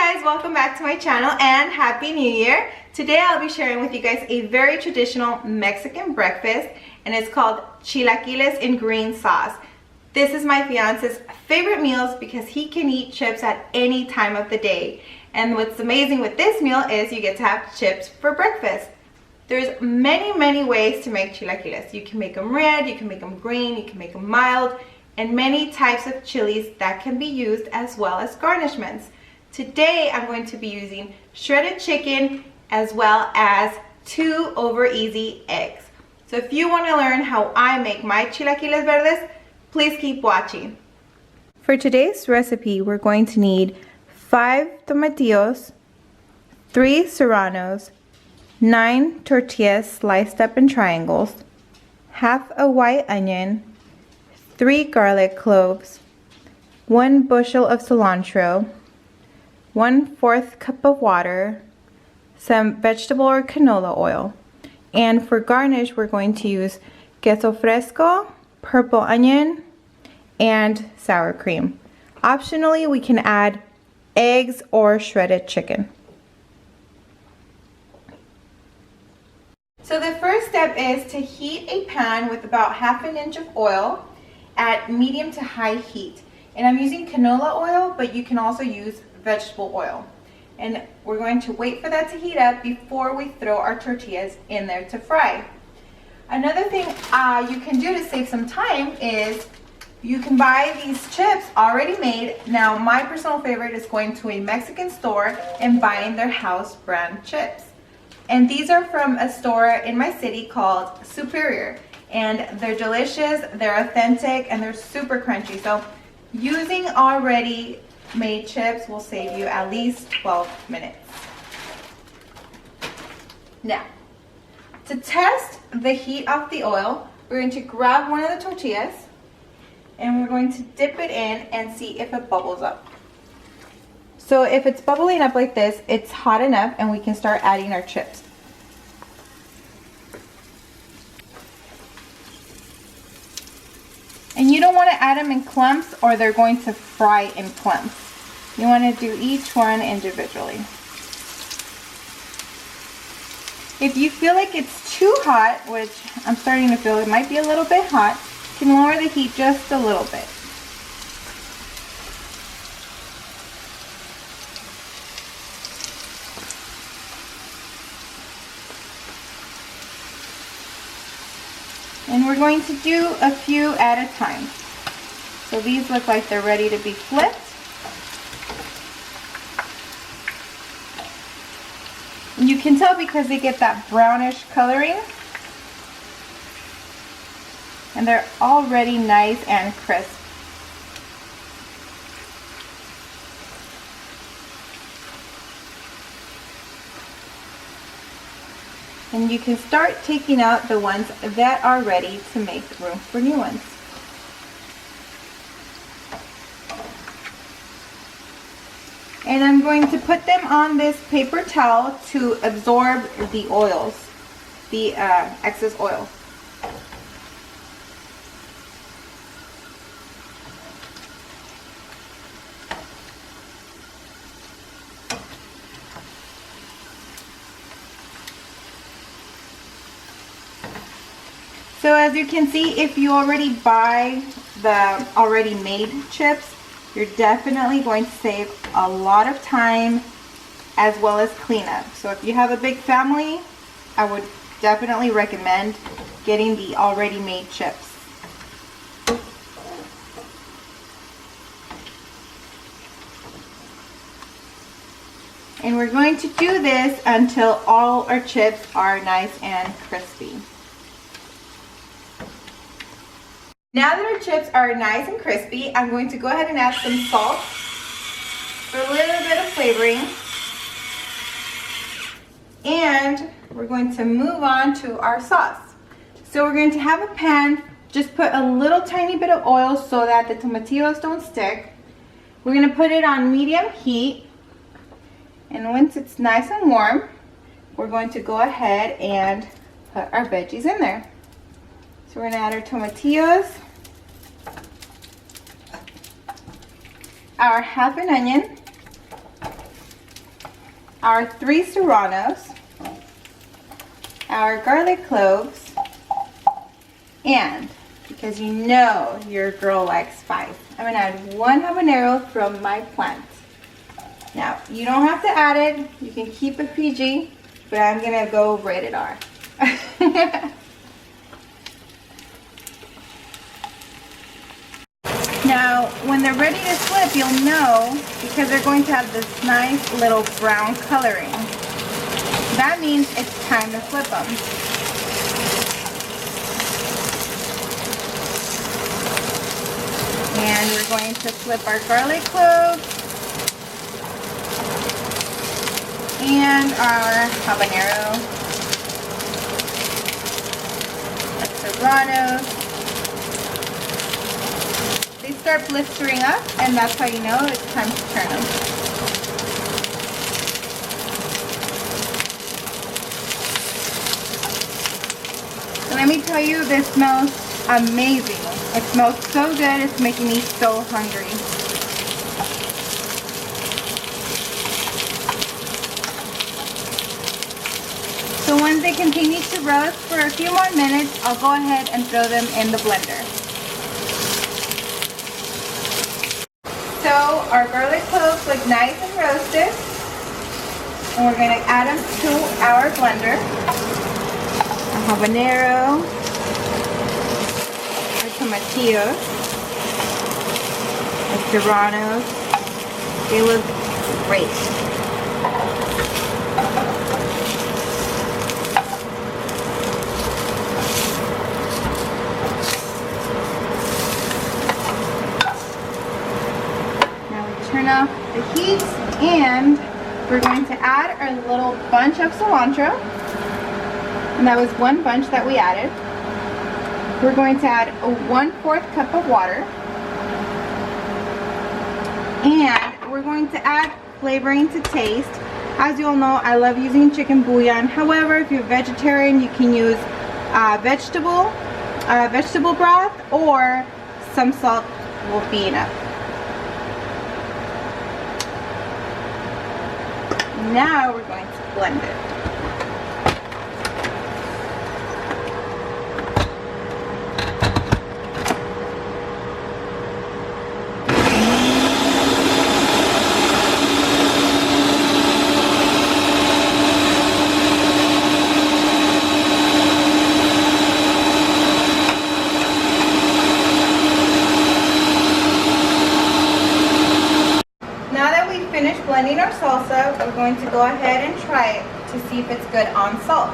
guys, welcome back to my channel and Happy New Year. Today I'll be sharing with you guys a very traditional Mexican breakfast, and it's called chilaquiles in green sauce. This is my fiance's favorite meals because he can eat chips at any time of the day. And what's amazing with this meal is you get to have chips for breakfast. There's many ways to make chilaquiles. You can make them red, you can make them green, you can make them mild, and many types of chilies that can be used as well as garnishments. Today I'm going to be using shredded chicken as well as 2 over easy eggs. So if you want to learn how I make my chilaquiles verdes, please keep watching. For today's recipe, we're going to need 5 tomatillos, 3 serranos, 9 tortillas sliced up in triangles, half a white onion, 3 garlic cloves, 1 bushel of cilantro, 1/4 cup of water, some vegetable or canola oil, and for garnish we're going to use queso fresco, purple onion, and sour cream. Optionally, we can add eggs or shredded chicken. So the first step is to heat a pan with about 1/2 inch of oil at medium to high heat. And I'm using canola oil, but you can also use vegetable oil. And we're going to wait for that to heat up before we throw our tortillas in there to fry. Another thing you can do to save some time is you can buy these chips already made. Now my personal favorite is going to a Mexican store and buying their house brand chips. And these are from a store in my city called Superior. And they're delicious, they're authentic, and they're super crunchy. So using already made chips will save you at least 12 minutes. Now, to test the heat of the oil, we're going to grab one of the tortillas and we're going to dip it in and see if it bubbles up. So if it's bubbling up like this, it's hot enough and we can start adding our chips. And you don't want to add them in clumps or they're going to fry in clumps. You want to do each one individually. If you feel like it's too hot, which I'm starting to feel it might be a little bit hot, you can lower the heat just a little bit. And we're going to do a few at a time. So these look like they're ready to be flipped. And you can tell because they get that brownish coloring. And they're already nice and crisp. And you can start taking out the ones that are ready to make room for new ones. And I'm going to put them on this paper towel to absorb the oils, the excess oil. So as you can see, if you already buy the already made chips, you're definitely going to save a lot of time as well as cleanup. So if you have a big family, I would definitely recommend getting the already made chips. And we're going to do this until all our chips are nice and crispy. Now that our chips are nice and crispy, I'm going to go ahead and add some salt for a little bit of flavoring. And we're going to move on to our sauce. So we're going to have a pan, just put a little tiny bit of oil so that the tomatillos don't stick. We're going to put it on medium heat. And once it's nice and warm, we're going to go ahead and put our veggies in there. So we're going to add our tomatillos, our half an onion, our 3 serranos, our garlic cloves, and because you know your girl likes spice, I'm going to add 1 habanero from my plant. Now, you don't have to add it. You can keep it PG, but I'm going to go rated R. Now, when they're ready to flip, you'll know because they're going to have this nice little brown coloring. That means it's time to flip them. And we're going to flip our garlic cloves and our habanero, our serranos. They start blistering up, and that's how you know it's time to turn them. So let me tell you, this smells amazing. It smells so good, it's making me so hungry. So once they continue to roast for a few more minutes, I'll go ahead and throw them in the blender. So our garlic cloves look nice and roasted, and we're going to add them to our blender. Our habanero, our tomatillos, our serranos. They look great. Turn off the heat, and we're going to add our little bunch of cilantro, and that was 1 bunch that we added. We're going to add a 1/4 cup of water, and we're going to add flavoring to taste. As you all know, I love using chicken bouillon. However, if you're vegetarian, you can use vegetable broth, or some salt will be enough. Now we're going to blend it. Finished blending our salsa, we're going to go ahead and try it to see if it's good on salt.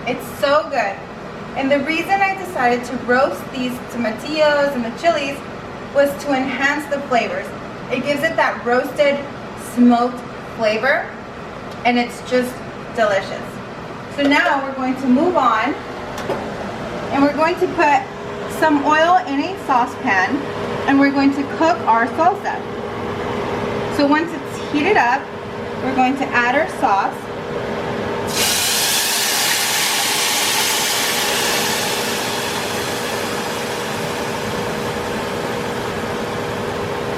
It's so good. And the reason I decided to roast these tomatillos and the chilies was to enhance the flavors. It gives it that roasted, smoked flavor, and it's just delicious. So now we're going to move on, and we're going to put some oil in a saucepan, and we're going to cook our salsa. So once it's heated up, we're going to add our sauce.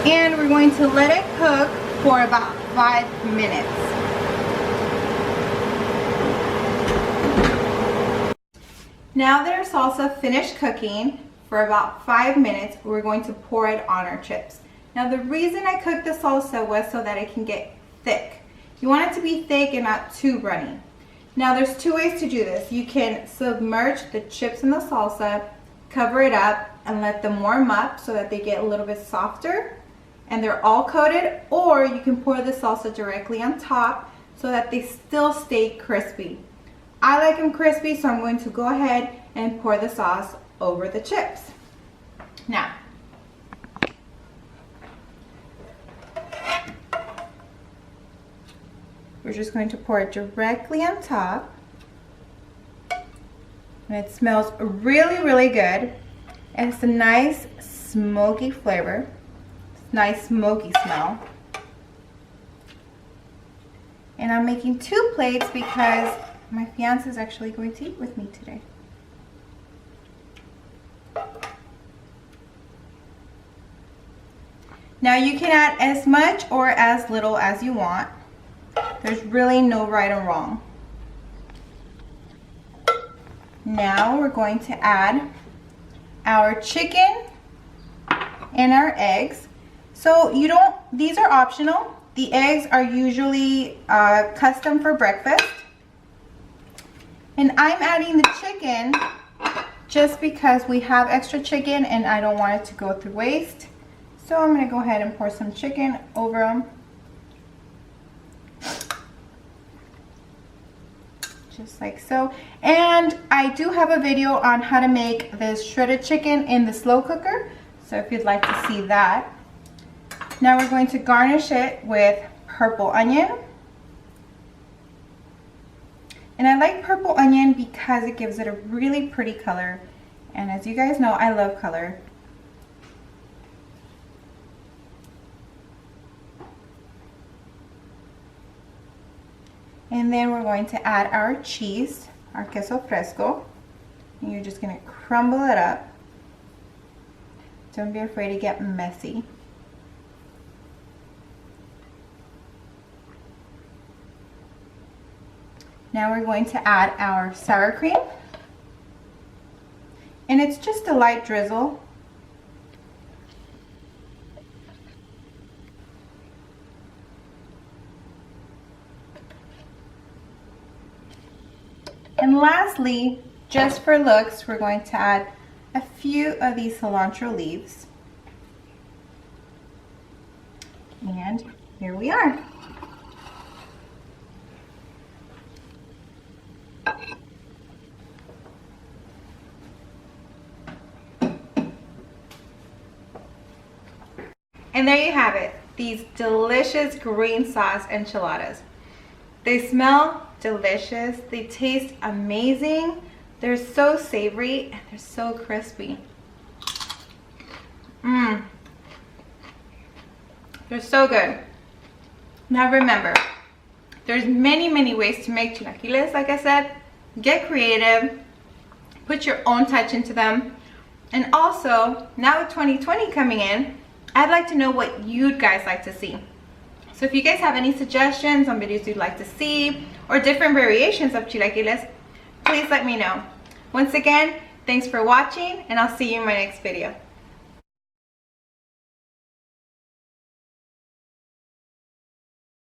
And we're going to let it cook for about 5 minutes. Now that our salsa finished cooking for about 5 minutes, we're going to pour it on our chips. Now the reason I cooked the salsa was so that it can get thick. You want it to be thick and not too runny. Now there's 2 ways to do this. You can submerge the chips in the salsa, cover it up, and let them warm up so that they get a little bit softer and they're all coated, or you can pour the salsa directly on top so that they still stay crispy. I like them crispy, so I'm going to go ahead and pour the sauce over the chips. Now, we're just going to pour it directly on top, and it smells really, really good, and it's a nice smoky flavor, nice smoky smell. And I'm making 2 plates because my fiance is actually going to eat with me today. Now you can add as much or as little as you want. There's really no right or wrong. Now we're going to add our chicken and our eggs. So these are optional. The eggs are usually custom for breakfast. And I'm adding the chicken just because we have extra chicken and I don't want it to go through waste. So I'm going to go ahead and pour some chicken over them. Just like so. And I do have a video on how to make this shredded chicken in the slow cooker. So if you'd like to see that. Now we're going to garnish it with purple onion. And I like purple onion because it gives it a really pretty color. And as you guys know, I love color. And then we're going to add our cheese, our queso fresco. And you're just going to crumble it up. Don't be afraid to get messy. Now we're going to add our sour cream. And it's just a light drizzle. And lastly, just for looks, we're going to add a few of these cilantro leaves. And here we are. And there you have it, these delicious green sauce enchiladas. They smell delicious, they taste amazing, they're so savory, and they're so crispy. They're so good. Now remember, there's many ways to make chilaquiles. Like I said, get creative, put your own touch into them. And also, now with 2020 coming in, I'd like to know what you'd guys like to see. So if you guys have any suggestions on videos you'd like to see or different variations of chilaquiles, please let me know. Once again, thanks for watching and I'll see you in my next video.